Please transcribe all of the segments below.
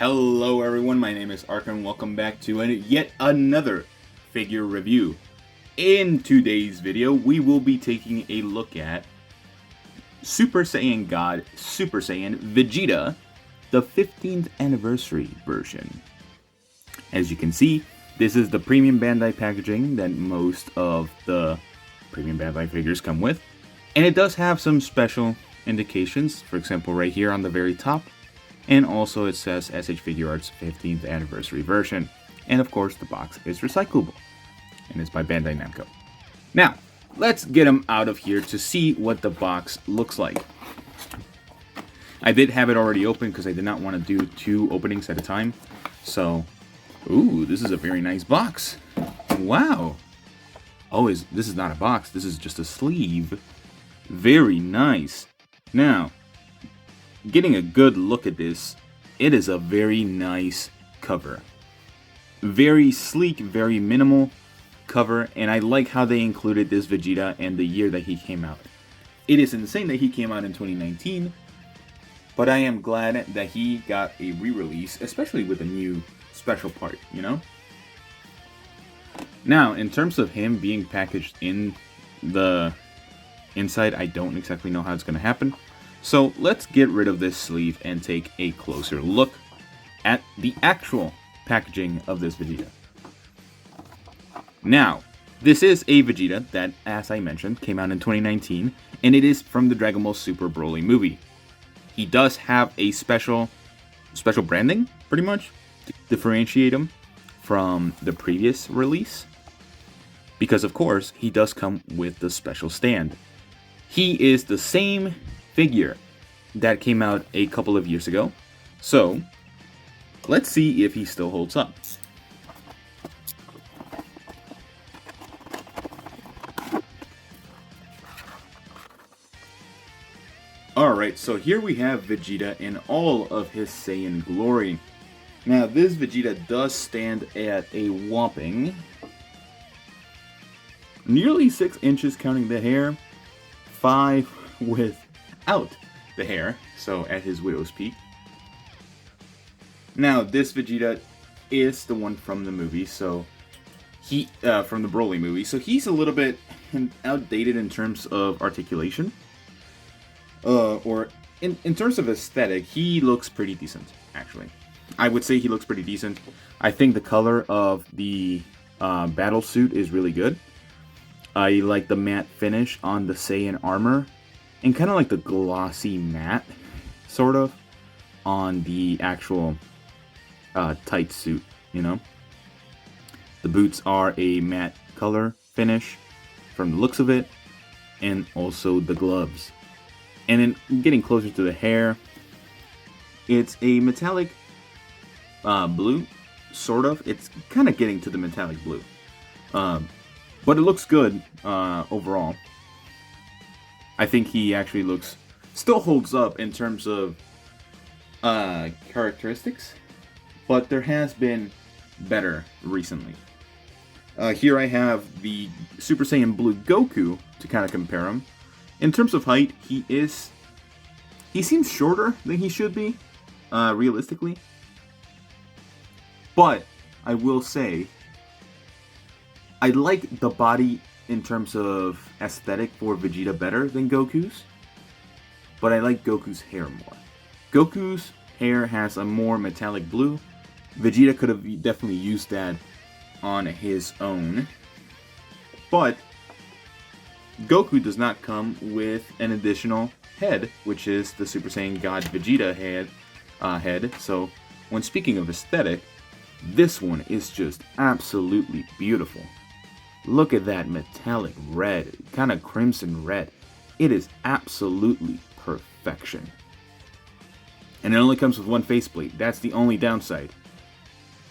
Hello everyone, my name is Ark and welcome back to yet another figure review. In today's video, we will be taking a look at Super Saiyan God Super Saiyan Vegeta, the 15th anniversary version. As you can see, this is the premium Bandai packaging that most of the premium Bandai figures come with. And it does have some special indications, for example right here on the very top. And also it says SH Figuarts 15th anniversary version. And of course the box is recyclable. And it's by Bandai Namco. Now, let's get them out of here to see what the box looks like. I did have it already open because I did not want to do 2 openings at a time. So, ooh, this is a very nice box. Wow. Oh, this is not a box. This is just a sleeve. Very nice. Now, getting a good look at this, it is a very nice cover. Very sleek, very minimal cover, and I like how they included this Vegeta and the year that he came out. It is insane that he came out in 2019, but I am glad that he got a re-release, especially with a new special part, you know? Now, in terms of him being packaged in the inside, I don't exactly know how it's going to happen. So let's get rid of this sleeve and take a closer look at the actual packaging of this Vegeta. Now, this is a Vegeta that, as I mentioned, came out in 2019, and it is from the Dragon Ball Super Broly movie. He does have a special branding, pretty much, to differentiate him from the previous release. Because, of course, he does come with the special stand. He is the same figure that came out a couple of years ago. So, let's see if he still holds up. Alright, so here we have Vegeta in all of his Saiyan glory. Now, this Vegeta does stand at a whopping nearly 6 inches counting the hair, 5 without the hair, so at his widow's peak. Now, this Vegeta is the one from the movie, so he from the Broly movie, so he's a little bit outdated in terms of articulation. Or in terms of aesthetic, he looks pretty decent, actually. I would say he looks pretty decent. I think the color of the battle suit is really good. I like the matte finish on the Saiyan armor, and kind of like the glossy matte, sort of, on the actual tight suit, you know? The boots are a matte color finish, from the looks of it, and also the gloves. And then getting closer to the hair, it's a metallic blue, sort of. It's kind of getting to the metallic blue. But it looks good overall. I think he actually still holds up in terms of characteristics, but there has been better recently. Here I have the Super Saiyan Blue Goku to kind of compare him. In terms of height, he seems shorter than he should be, realistically. But I will say, I like the body in terms of aesthetic for Vegeta better than Goku's, but I like Goku's hair more. Goku's hair has a more metallic blue. Vegeta could have definitely used that on his own, but Goku does not come with an additional head, which is the Super Saiyan God Vegeta head. So when speaking of aesthetic, this one is just absolutely beautiful. Look at that metallic red, kind of crimson red. It is absolutely perfection. And it only comes with one faceplate. That's the only downside.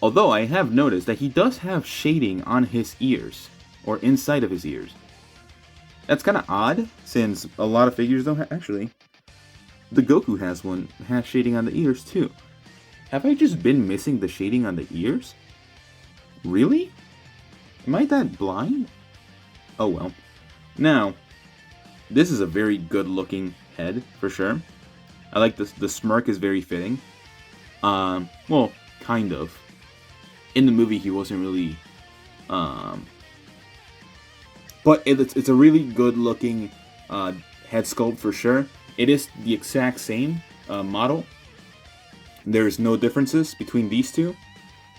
Although I have noticed that he does have shading on his ears, or inside of his ears. That's kind of odd, since a lot of figures don't have. Actually, the Goku has shading on the ears too. Have I just been missing the shading on the ears? Really? Am I that blind? Oh well. Now, this is a very good looking head, for sure. I like this. The smirk is very fitting. Well, kind of. In the movie, he wasn't really. But it's a really good looking head sculpt for sure. It is the exact same model. There's no differences between these two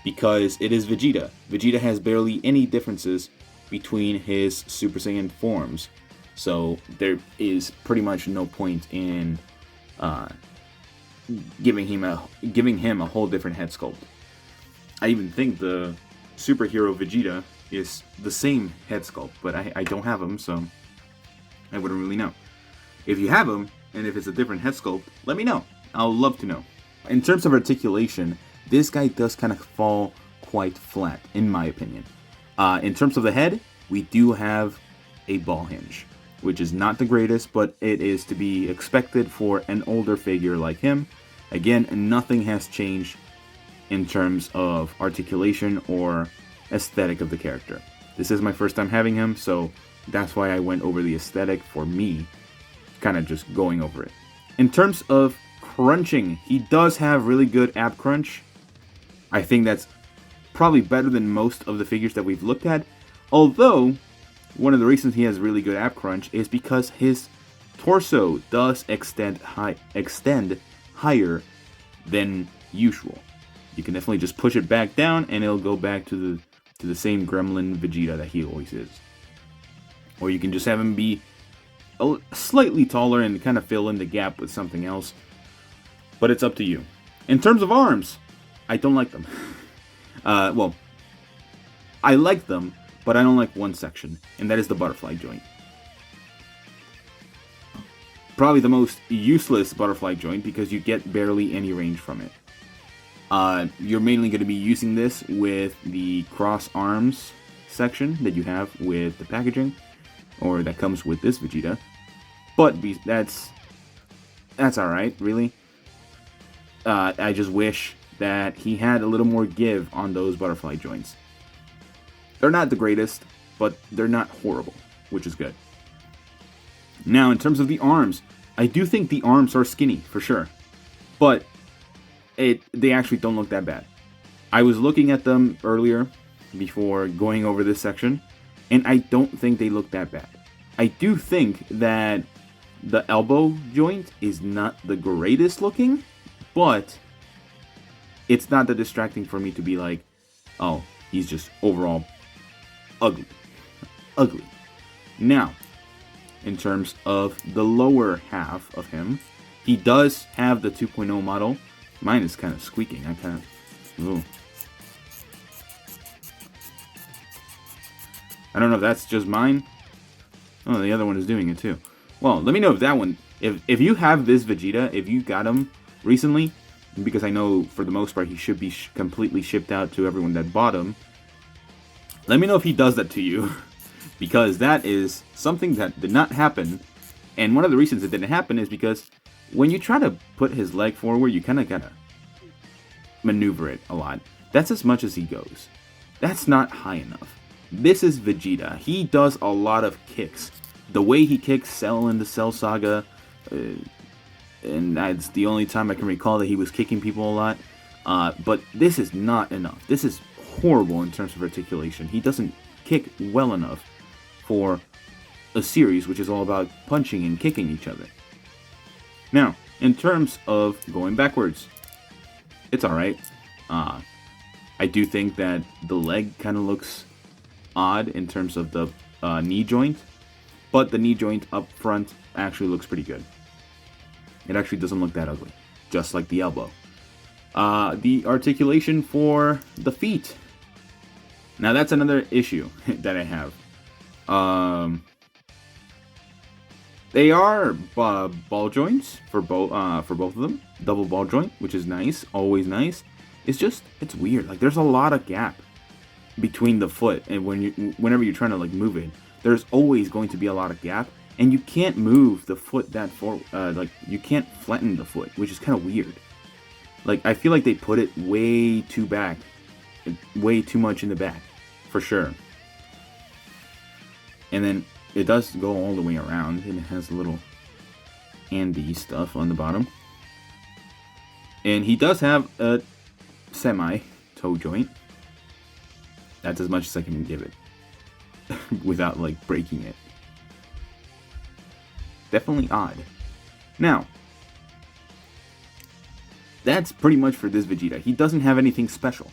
because it is Vegeta. Vegeta has barely any differences between his Super Saiyan forms. So there is pretty much no point in giving him a whole different head sculpt. I even think the superhero Vegeta is the same head sculpt, but I don't have him, so I wouldn't really know. If you have him, and if it's a different head sculpt, let me know. I'll love to know. In terms of articulation, this guy does kind of fall quite flat, in my opinion. In terms of the head, we do have a ball hinge, which is not the greatest, but it is to be expected for an older figure like him. Again, nothing has changed in terms of articulation or aesthetic of the character. This is my first time having him, so that's why I went over the aesthetic for me, kind of just going over it. In terms of crunching, he does have really good ab crunch. I think that's probably better than most of the figures that we've looked at, although one of the reasons he has really good ab crunch is because his torso does extend higher than usual. You can definitely just push it back down and it'll go back to the same gremlin Vegeta that he always is. Or you can just have him be slightly taller and kind of fill in the gap with something else. But it's up to you. In terms of arms, I don't like them. Well, I like them, but I don't like one section, and that is the butterfly joint. Probably the most useless butterfly joint because you get barely any range from it. You're mainly going to be using this with the cross arms section that you have with the packaging, or that comes with this Vegeta. But that's alright, really. I just wish that he had a little more give on those butterfly joints. They're not the greatest, but they're not horrible, which is good. Now, in terms of the arms, I do think the arms are skinny, for sure. But they actually don't look that bad. I was looking at them earlier, before going over this section, and I don't think they look that bad. I do think that the elbow joint is not the greatest looking, but it's not that distracting for me to be like, oh, he's just overall ugly. Ugly. Now, in terms of the lower half of him, he does have the 2.0 model. Mine is kind of squeaking. I kind of... Ooh. I don't know if that's just mine. Oh, the other one is doing it too. Well, let me know if that one... If you have this Vegeta, if you got him recently, because I know for the most part he should be completely shipped out to everyone that bought him, let me know if he does that to you. Because that is something that did not happen. And one of the reasons it didn't happen is because when you try to put his leg forward, you kind of gotta maneuver it a lot. That's as much as he goes. That's not high enough. This is Vegeta. He does a lot of kicks. The way he kicks Cell in the Cell Saga, and that's the only time I can recall that he was kicking people a lot. But this is not enough. This is horrible in terms of articulation. He doesn't kick well enough for a series which is all about punching and kicking each other. Now, in terms of going backwards, it's alright. I do think that the leg kind of looks odd in terms of the knee joint, but the knee joint up front actually looks pretty good. It actually doesn't look that ugly, just like the elbow. The articulation for the feet. Now that's another issue that I have. They are ball joints for both of them. Double ball joint, which is nice, always nice. It's weird. Like there's a lot of gap between the foot, and whenever you're trying to like move it, there's always going to be a lot of gap, and you can't move the foot that far. Like you can't flatten the foot, which is kind of weird. Like I feel like they put it way too back, way too much in the back, for sure. And then it does go all the way around, and it has a little Andy stuff on the bottom. And he does have a semi-toe joint. That's as much as I can give it. Without, like, breaking it. Definitely odd. Now, that's pretty much for this Vegeta. He doesn't have anything special.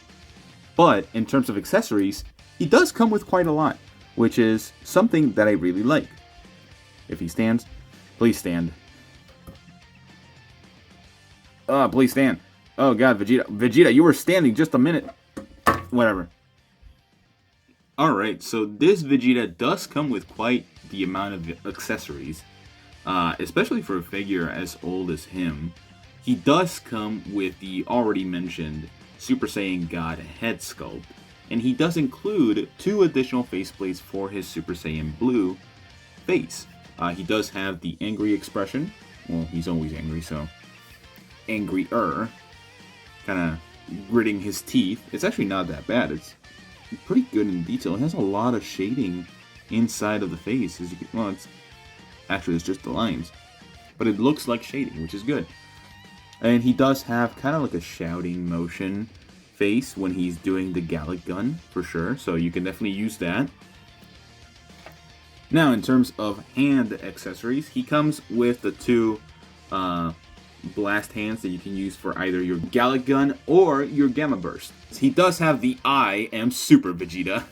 But, in terms of accessories, he does come with quite a lot. Which is something that I really like. If he stands, please stand. Please stand. Oh god, Vegeta. Vegeta, you were standing just a minute. Whatever. Alright, so this Vegeta does come with quite the amount of accessories. Especially for a figure as old as him. He does come with the already mentioned Super Saiyan God head sculpt. And he does include 2 additional faceplates for his Super Saiyan Blue face. He does have the angry expression. Well, he's always angry, so angrier. Kind of gritting his teeth. It's actually not that bad. It's pretty good in detail. It has a lot of shading inside of the face. As you can, well, it's just the lines. But it looks like shading, which is good. And he does have kind of like a shouting motion face when he's doing the Gallic gun, for sure. So you can definitely use that. Now, in terms of hand accessories, he comes with the 2 blast hands that you can use for either your Gallic gun or your Gamma Burst. He does have the I am Super Vegeta.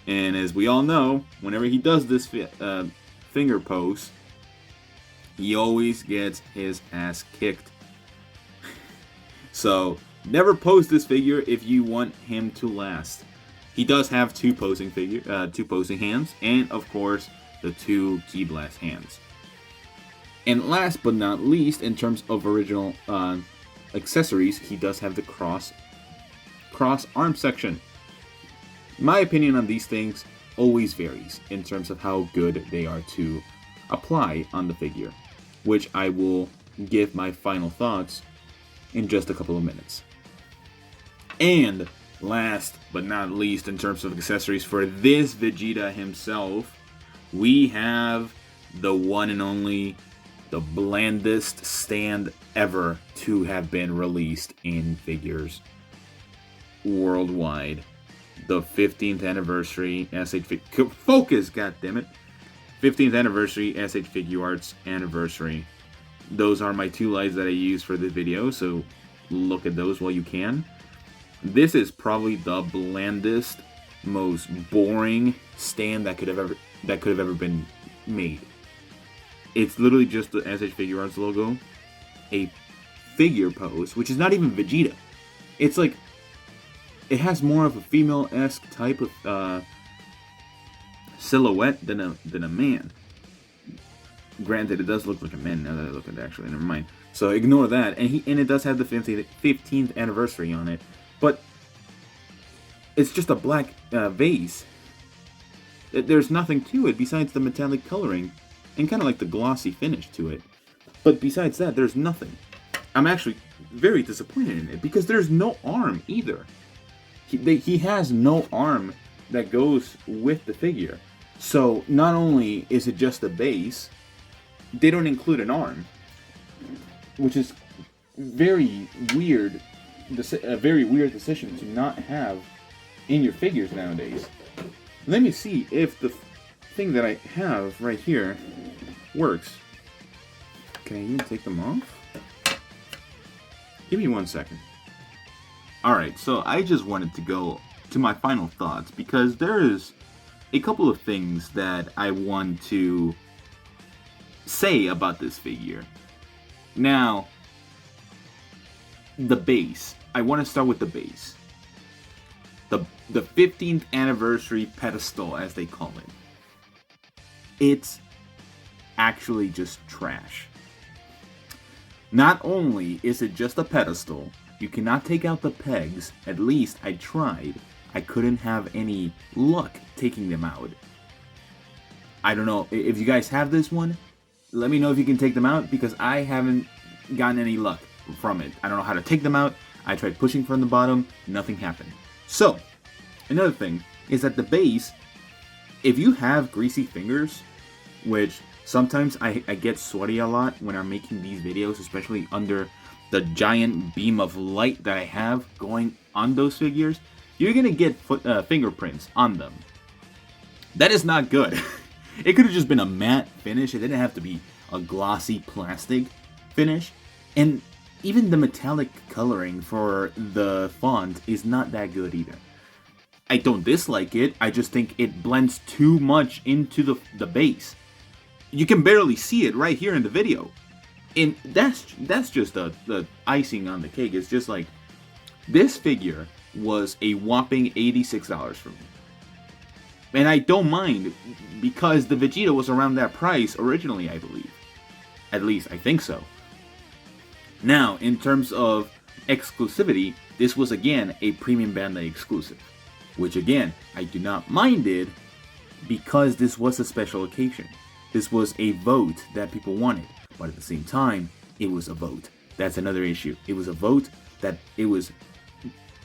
And as we all know, whenever he does this finger pose, he always gets his ass kicked. So, never pose this figure if you want him to last. He does have 2 posing hands, and of course, the 2 Ki Blast hands. And last but not least, in terms of original accessories, he does have the cross arm section. My opinion on these things always varies in terms of how good they are to apply on the figure, which I will give my final thoughts in just a couple of minutes. And last but not least, in terms of accessories for this Vegeta himself, we have the one and only, the blandest stand ever to have been released in figures worldwide. The 15th anniversary Focus, goddammit! 15th anniversary SH Figuarts anniversary. Those are my 2 lights that I use for the video, so look at those while you can. This is probably the blandest, most boring stand that could have ever been made. It's literally just the SH Figuarts logo, a figure pose, which is not even Vegeta. It's like, it has more of a female-esque type of silhouette than a man. Granted, it does look like a man now that I look at it, actually, never mind. So ignore that, and it does have the 15th anniversary on it, but it's just a black vase. There's nothing to it besides the metallic coloring, and kind of like the glossy finish to it. But besides that, there's nothing. I'm actually very disappointed in it, because there's no arm either. He has no arm that goes with the figure. So not only is it just a base, they don't include an arm, which is very weird. A very weird decision to not have in your figures nowadays. Let me see if the thing that I have right here works. Can I even take them off? Give me 1 second. Alright, so I just wanted to go to my final thoughts, because there is a couple of things that I want to say about this figure. Now, the base. I want to start with the base. The 15th anniversary pedestal, as they call it. It's actually just trash. Not only is it just a pedestal, you cannot take out the pegs. At least I tried. I couldn't have any luck taking them out. I don't know if you guys have this one. Let me know if you can take them out, because I haven't gotten any luck from it. I don't know how to take them out. I tried pushing from the bottom. Nothing happened. So, another thing is that the base, if you have greasy fingers, which sometimes I get sweaty a lot when I'm making these videos, especially under the giant beam of light that I have going on those figures, you're gonna get fingerprints on them. That is not good. It could have just been a matte finish. It didn't have to be a glossy plastic finish. And even the metallic coloring for the font is not that good either. I don't dislike it, I just think it blends too much into the base. You can barely see it right here in the video. And that's just the icing on the cake. It's just like, this figure was a whopping $86 for me. And I don't mind, because the Vegeta was around that price originally, I believe. At least, I think so. Now, in terms of exclusivity, this was again a Premium Bandai exclusive. Which again, I do not mind it, because this was a special occasion. This was a vote that people wanted. But at the same time, it was a vote. That's another issue. It was a vote that it was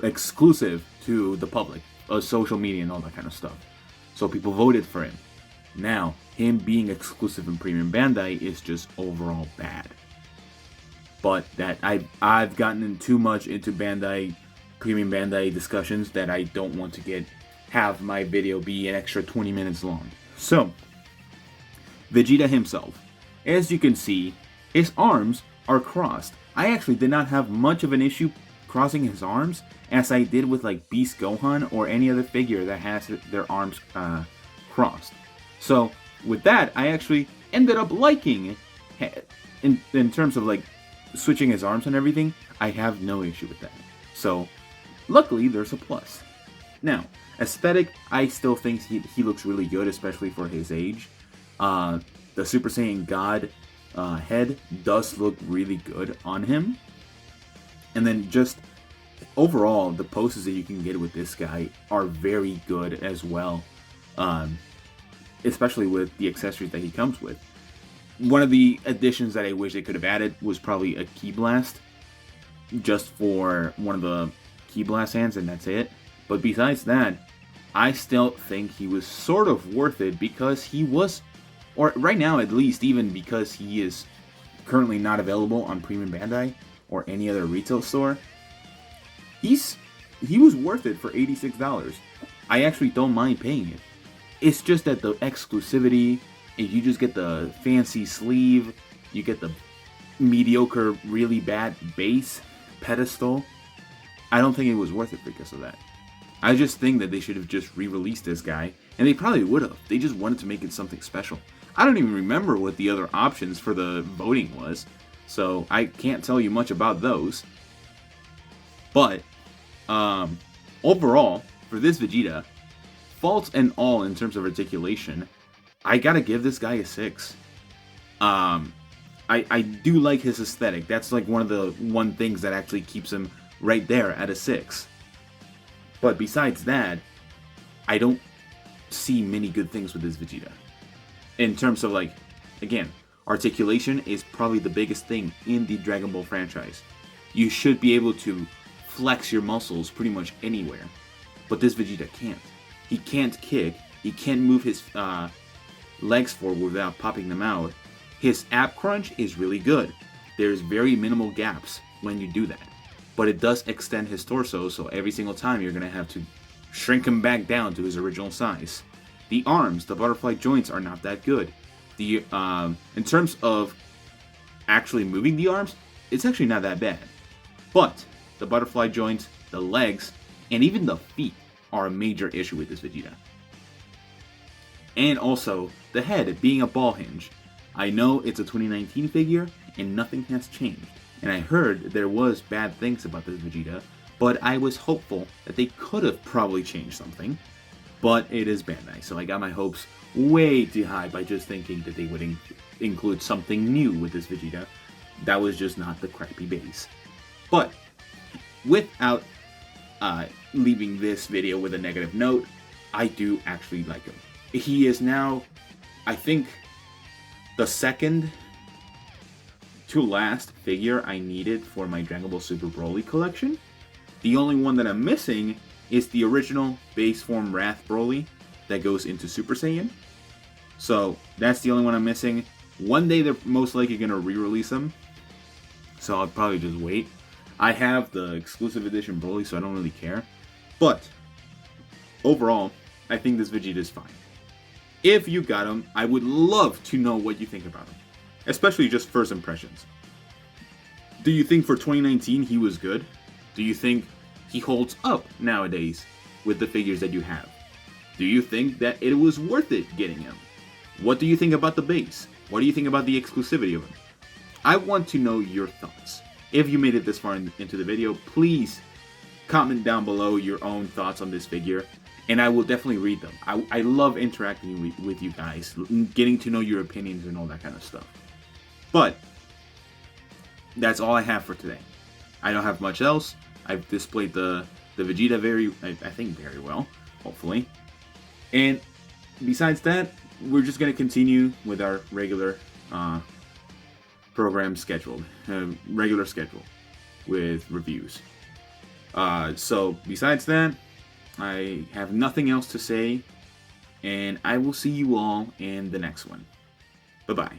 exclusive to the public, social media and all that kind of stuff. So people voted for him. Now, him being exclusive in Premium Bandai is just overall bad. But that I've gotten in too much into Bandai, Premium Bandai discussions, that I don't want to have my video be an extra 20 minutes long. So, Vegeta himself. As you can see, his arms are crossed. I actually did not have much of an issue crossing his arms as I did with like Beast Gohan or any other figure that has their arms crossed. So with that, I actually ended up liking it. In terms of like switching his arms and everything, I have no issue with that. So luckily there's a plus. Now, aesthetic, I still think he looks really good, especially for his age. The Super Saiyan God head does look really good on him. And then just overall, the poses that you can get with this guy are very good as well. Especially with the accessories that he comes with. One of the additions that I wish they could have added was probably a Ki Blast. Just for one of the Ki Blast hands, and that's it. But besides that, I still think he was sort of worth it, because he was, or right now at least, even because he is currently not available on Premium Bandai or any other retail store, he was worth it for $86. I actually don't mind paying it. It's just that the exclusivity, if you just get the fancy sleeve, you get the mediocre, really bad base pedestal, I don't think it was worth it because of that. I just think that they should have just re-released this guy, and they probably would have. They just wanted to make it something special. I don't even remember what the other options for the voting was, so I can't tell you much about those. But, overall, for this Vegeta, faults and all in terms of articulation, I gotta give this guy a 6. I do like his aesthetic. That's like one of the things that actually keeps him right there at a 6. But besides that, I don't see many good things with this Vegeta. In terms of, like, again, articulation is probably the biggest thing in the Dragon Ball franchise. You should be able to flex your muscles pretty much anywhere. But this Vegeta can't. He can't kick. He can't move his legs forward without popping them out. His ab crunch is really good. There's very minimal gaps when you do that. But it does extend his torso, so every single time you're going to have to shrink him back down to his original size. The arms, the butterfly joints are not that good. In terms of actually moving the arms, it's actually not that bad. But the butterfly joints, the legs, and even the feet are a major issue with this Vegeta. And also, the head being a ball hinge. I know it's a 2019 figure, and nothing has changed. And I heard there was bad things about this Vegeta, but I was hopeful that they could have probably changed something. But it is Bandai, so I got my hopes way too high by just thinking that they would include something new with this Vegeta. That was just not the crappy base. But, without leaving this video with a negative note, I do actually like him. He is now, I think, the second to last figure I needed for my Dragon Ball Super Broly collection. The only one that I'm missing is the original base form Wrath Broly that goes into Super Saiyan. So that's the only one I'm missing. One day they're most likely going to re-release them. so I'll probably just wait. I have the exclusive edition Broly, so I don't really care. But overall, I think this Vegeta is fine. If you got him, I would love to know what you think about him, especially just first impressions. Do you think for 2019 he was good? Do you think he holds up nowadays with the figures that you have? Do you think that it was worth it getting him? What do you think about the base? What do you think about the exclusivity of him? I want to know your thoughts. If you made it this far into the video, please comment down below your own thoughts on this figure, and I will definitely read them. I love interacting with you guys, getting to know your opinions and all that kind of stuff. But that's all I have for today. I don't have much else. I've displayed the Vegeta I think very well, hopefully. And besides that, we're just going to continue with our regular program scheduled, regular schedule with reviews. So besides that, I have nothing else to say, and I will see you all in the next one. Bye-bye.